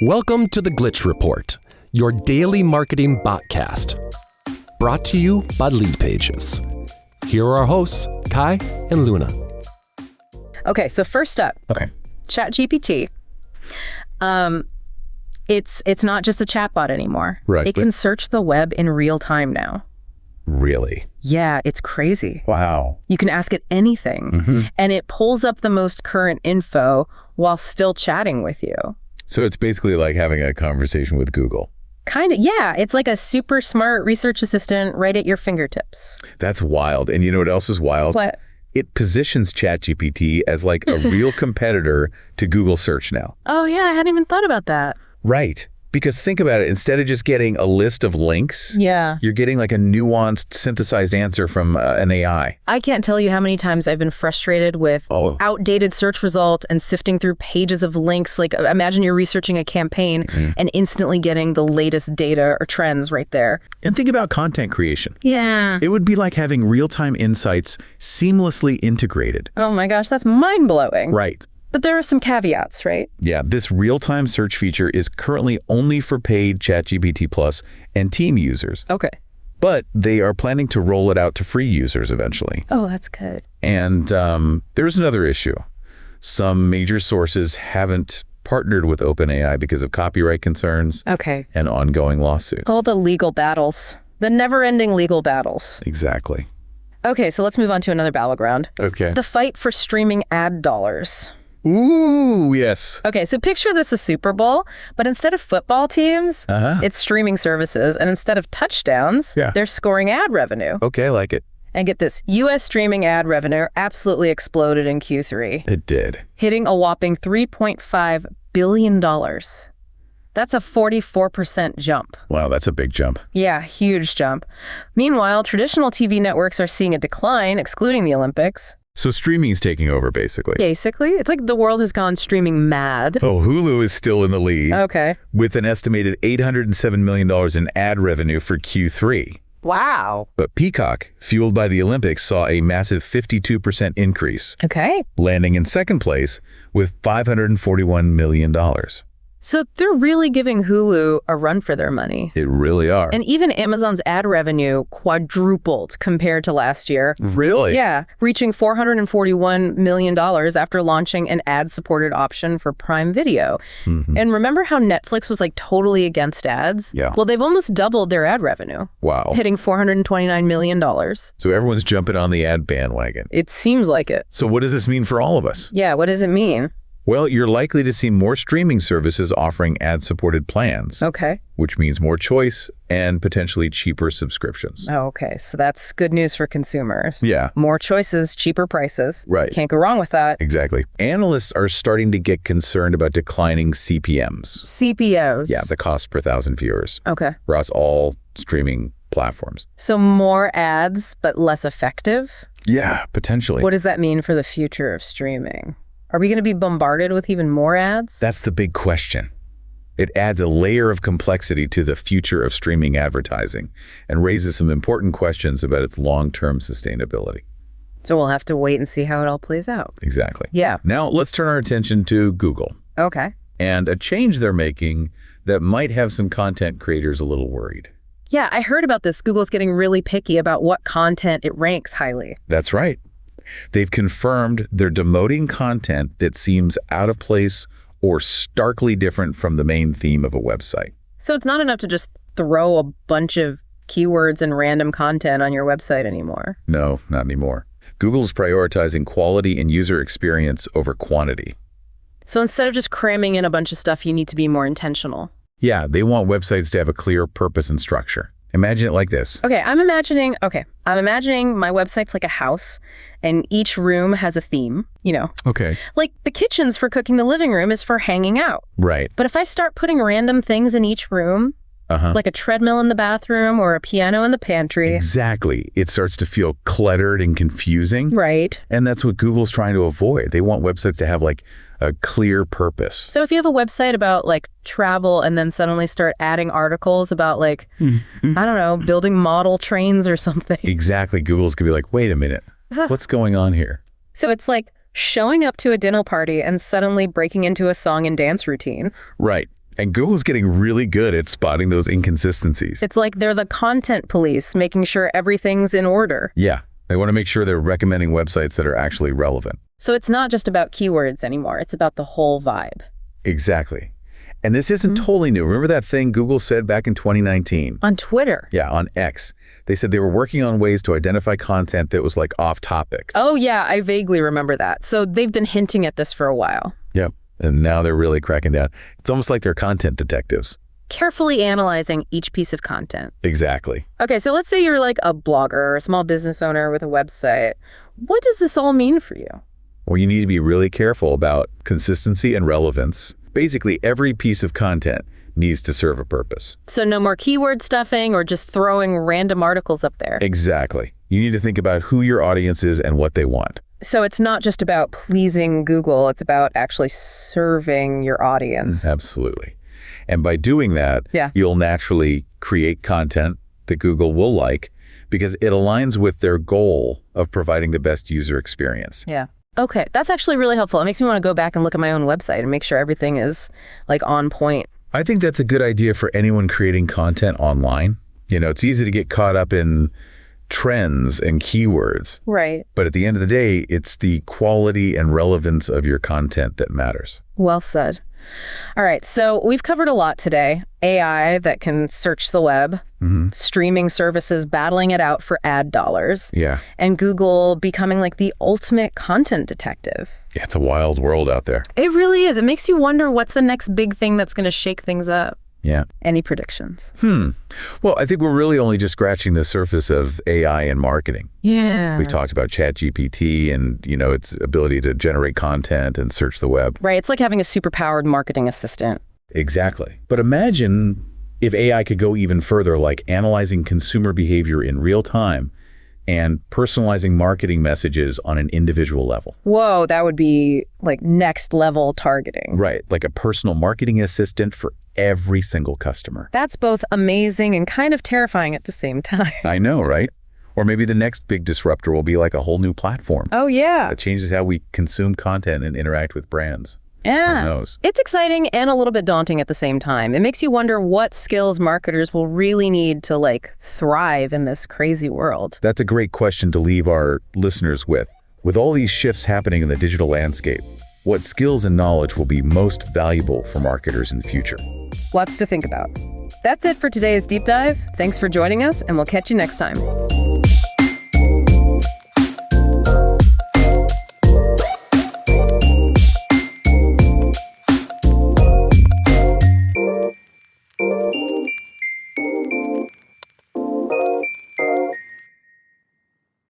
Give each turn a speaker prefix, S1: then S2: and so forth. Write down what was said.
S1: Welcome to the Glitch Report, your daily marketing botcast. Brought to you by Leadpages. Here are our hosts, Kai and Luna.
S2: Okay, so first up, ChatGPT. It's not just a chatbot anymore.
S3: Right.
S2: It can search the web in real time now.
S3: Really?
S2: Yeah, it's crazy.
S3: Wow.
S2: You can ask it anything, and it pulls up the most current info while still chatting with you.
S3: So it's basically like having a conversation with Google.
S2: Kind of, yeah. It's like a super smart research assistant right at your fingertips.
S3: That's wild. And you know what else is wild?
S2: What?
S3: It positions ChatGPT as like a real competitor to Google search now.
S2: Oh, yeah, I hadn't even thought about that.
S3: Right. Because think about it. Instead of just getting a list of links, you're getting like a nuanced, synthesized answer from an AI.
S2: I can't tell you how many times I've been frustrated with outdated search results and sifting through pages of links. Like, imagine you're researching a campaign and instantly getting the latest data or trends right there.
S3: And think about content creation.
S2: Yeah.
S3: It would be like having real-time insights seamlessly integrated.
S2: Oh my gosh, that's mind-blowing.
S3: Right.
S2: But there are some caveats, right?
S3: Yeah, this real-time search feature is currently only for paid ChatGPT Plus and team users.
S2: Okay.
S3: But they are planning to roll it out to free users eventually.
S2: Oh, that's good.
S3: And there's another issue. Some major sources haven't partnered with OpenAI because of copyright concerns and ongoing lawsuits.
S2: All the legal battles. The never-ending legal battles.
S3: Exactly.
S2: Okay, so let's move on to another battleground.
S3: Okay.
S2: The fight for streaming ad dollars.
S3: Ooh, yes.
S2: Okay, so picture this as Super Bowl, but instead of football teams, it's streaming services. And instead of touchdowns, they're scoring ad revenue.
S3: Okay, I like it.
S2: And get this, U.S. streaming ad revenue absolutely exploded in Q3.
S3: It did.
S2: Hitting a whopping $3.5 billion. That's a 44% jump.
S3: Wow, that's a big jump.
S2: Yeah, huge jump. Meanwhile, traditional TV networks are seeing a decline, excluding the Olympics.
S3: So streaming is taking over, basically.
S2: Basically. It's like the world has gone streaming mad.
S3: Oh, Hulu is still in the lead.
S2: Okay.
S3: With an estimated $807 million in ad revenue for Q3.
S2: Wow.
S3: But Peacock, fueled by the Olympics, saw a massive 52% increase.
S2: Okay.
S3: Landing in second place with $541 million.
S2: So they're really giving Hulu a run for their money.
S3: It really are.
S2: And even Amazon's ad revenue quadrupled compared to last year.
S3: Really?
S2: Yeah, reaching $441 million after launching an ad-supported option for Prime Video. And remember how Netflix was like totally against ads?
S3: Yeah.
S2: Well, they've almost doubled their ad revenue.
S3: Wow.
S2: Hitting $429 million.
S3: So everyone's jumping on the ad bandwagon.
S2: It seems like it.
S3: So what does this mean for all of us?
S2: Yeah, what does it mean?
S3: Well, you're likely to see more streaming services offering ad-supported plans.
S2: Okay.
S3: Which means more choice and potentially cheaper subscriptions.
S2: Oh, okay. So that's good news for consumers.
S3: Yeah.
S2: More choices, cheaper prices.
S3: Right.
S2: Can't go wrong with that.
S3: Exactly. Analysts are starting to get concerned about declining CPMs.
S2: CPOs.
S3: Yeah, the cost per thousand viewers.
S2: Okay.
S3: Across all streaming platforms.
S2: So more ads, but less effective?
S3: Yeah, potentially.
S2: What does that mean for the future of streaming? Are we going to be bombarded with even more ads?
S3: That's the big question. It adds a layer of complexity to the future of streaming advertising and raises some important questions about its long-term sustainability.
S2: So we'll have to wait and see how it all plays out.
S3: Exactly.
S2: Yeah.
S3: Now let's turn our attention to Google.
S2: Okay.
S3: And a change they're making that might have some content creators a little worried.
S2: Yeah, I heard about this. Google's getting really picky about what content it ranks highly.
S3: That's right. They've confirmed they're demoting content that seems out of place or starkly different from the main theme of a website.
S2: So it's not enough to just throw a bunch of keywords and random content on your website anymore.
S3: No, not anymore. Google's prioritizing quality and user experience over quantity.
S2: So instead of just cramming in a bunch of stuff, you need to be more intentional.
S3: Yeah, they want websites to have a clear purpose and structure. Imagine it like this.
S2: Okay, I'm imagining my website's like a house and each room has a theme, you know.
S3: Okay.
S2: Like the kitchen's for cooking, the living room is for hanging out.
S3: Right.
S2: But if I start putting random things in each room, like a treadmill in the bathroom or a piano in the pantry.
S3: Exactly. It starts to feel cluttered and confusing.
S2: Right.
S3: And that's what Google's trying to avoid. They want websites to have like a clear purpose.
S2: So if you have a website about like travel and then suddenly start adding articles about like, I don't know, building model trains or something.
S3: Exactly. Google's gonna be like, wait a minute, what's going on here?
S2: So it's like showing up to a dinner party and suddenly breaking into a song and dance routine.
S3: Right. And Google's getting really good at spotting those inconsistencies.
S2: It's like they're the content police, making sure everything's in order.
S3: Yeah. They want to make sure they're recommending websites that are actually relevant.
S2: So it's not just about keywords anymore. It's about the whole vibe.
S3: Exactly. And this isn't totally new. Remember that thing Google said back in 2019?
S2: On Twitter.
S3: Yeah, on X. They said they were working on ways to identify content that was like off topic.
S2: Oh, yeah, I vaguely remember that. So they've been hinting at this for a while.
S3: Yep. And now they're really cracking down. It's almost like they're content detectives.
S2: Carefully analyzing each piece of content.
S3: Exactly.
S2: Okay, so let's say you're like a blogger or a small business owner with a website. What does this all mean for you?
S3: Well, you need to be really careful about consistency and relevance. Basically, every piece of content needs to serve a purpose.
S2: So no more keyword stuffing or just throwing random articles up there.
S3: Exactly. You need to think about who your audience is and what they want.
S2: So it's not just about pleasing Google, it's about actually serving your audience.
S3: Absolutely. And by doing that, you'll naturally create content that Google will like because it aligns with their goal of providing the best user experience.
S2: Yeah. Okay, that's actually really helpful. It makes me want to go back and look at my own website and make sure everything is like on point.
S3: I think that's a good idea for anyone creating content online. You know, it's easy to get caught up in trends and keywords.
S2: Right.
S3: But at the end of the day, it's the quality and relevance of your content that matters.
S2: Well said. All right, so we've covered a lot today. AI that can search the web, streaming services battling it out for ad dollars, and Google becoming like the ultimate content detective.
S3: Yeah, it's a wild world out there.
S2: It really is. It makes you wonder what's the next big thing that's going to shake things up.
S3: Yeah.
S2: Any predictions?
S3: Well, I think we're really only just scratching the surface of AI in marketing.
S2: Yeah.
S3: We've talked about ChatGPT and, you know, its ability to generate content and search the web.
S2: Right. It's like having a superpowered marketing assistant.
S3: Exactly. But imagine if AI could go even further, like analyzing consumer behavior in real time and personalizing marketing messages on an individual level.
S2: Whoa, that would be like next level targeting.
S3: Right. Like a personal marketing assistant for every single customer.
S2: That's both amazing and kind of terrifying at the same time.
S3: I know, right? Or maybe the next big disruptor will be like a whole new platform.
S2: Oh, yeah.
S3: That changes how we consume content and interact with brands.
S2: Yeah.
S3: Who knows?
S2: It's exciting and a little bit daunting at the same time. It makes you wonder what skills marketers will really need to like thrive in this crazy world.
S3: That's a great question to leave our listeners with. With all these shifts happening in the digital landscape, what skills and knowledge will be most valuable for marketers in the future?
S2: Lots to think about. That's it for today's deep dive. Thanks for joining us, and we'll catch you next time.